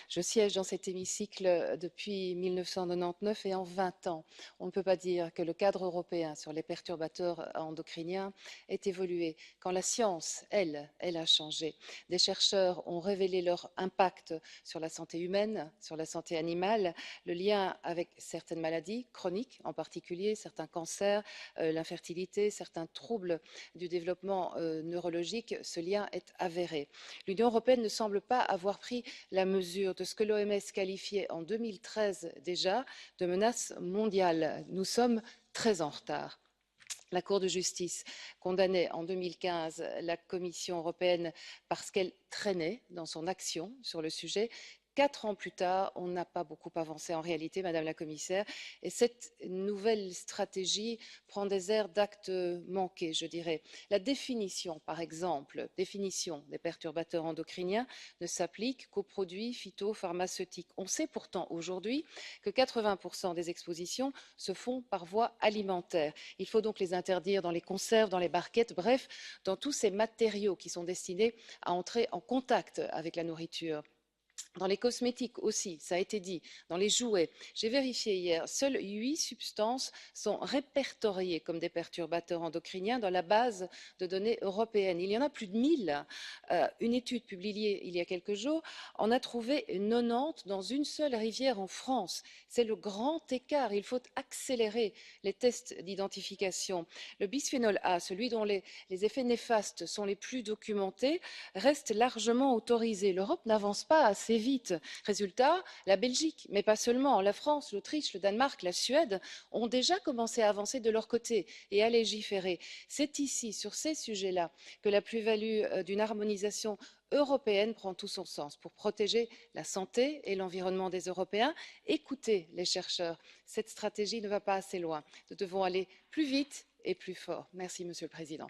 Je siège dans cet hémicycle depuis 1999 et en 20 ans, on ne peut pas dire que le cadre européen sur les perturbateurs endocriniens ait évolué. Quand la science, elle a changé. Des chercheurs ont révélé leur impact sur la santé humaine, sur la santé animale, le lien avec certaines maladies chroniques, en particulier certains cancers, l'infertilité, certains troubles du développement neurologique. Ce lien est avéré. L'Union européenne ne semble pas avoir pris la mesure de ce que l'OMS qualifiait en 2013 déjà de menace mondiale. Nous sommes très en retard. La Cour de justice condamnait en 2015 la Commission européenne parce qu'elle traînait dans son action sur le sujet. 4 ans plus tard, on n'a pas beaucoup avancé en réalité, Madame la Commissaire, et cette nouvelle stratégie prend des airs d'actes manqués, je dirais. La définition, par exemple, définition des perturbateurs endocriniens ne s'applique qu'aux produits phytopharmaceutiques. On sait pourtant aujourd'hui que 80% des expositions se font par voie alimentaire. Il faut donc les interdire dans les conserves, dans les barquettes, bref, dans tous ces matériaux qui sont destinés à entrer en contact avec la nourriture. Dans les cosmétiques aussi, ça a été dit, dans les jouets. J'ai vérifié hier, seules 8 substances sont répertoriées comme des perturbateurs endocriniens dans la base de données européenne. Il y en a plus de 1000. Une étude publiée il y a quelques jours en a trouvé 90 dans une seule rivière en France. C'est le grand écart. Il faut accélérer les tests d'identification. Le bisphénol A, celui dont les effets néfastes sont les plus documentés, reste largement autorisé. L'Europe n'avance pas assez vite. Résultat, la Belgique, mais pas seulement, la France, l'Autriche, le Danemark, la Suède ont déjà commencé à avancer de leur côté et à légiférer. C'est ici, sur ces sujets-là, que la plus-value d'une harmonisation européenne prend tout son sens pour protéger la santé et l'environnement des Européens. Écoutez les chercheurs, cette stratégie ne va pas assez loin. Nous devons aller plus vite et plus fort. Merci, Monsieur le Président.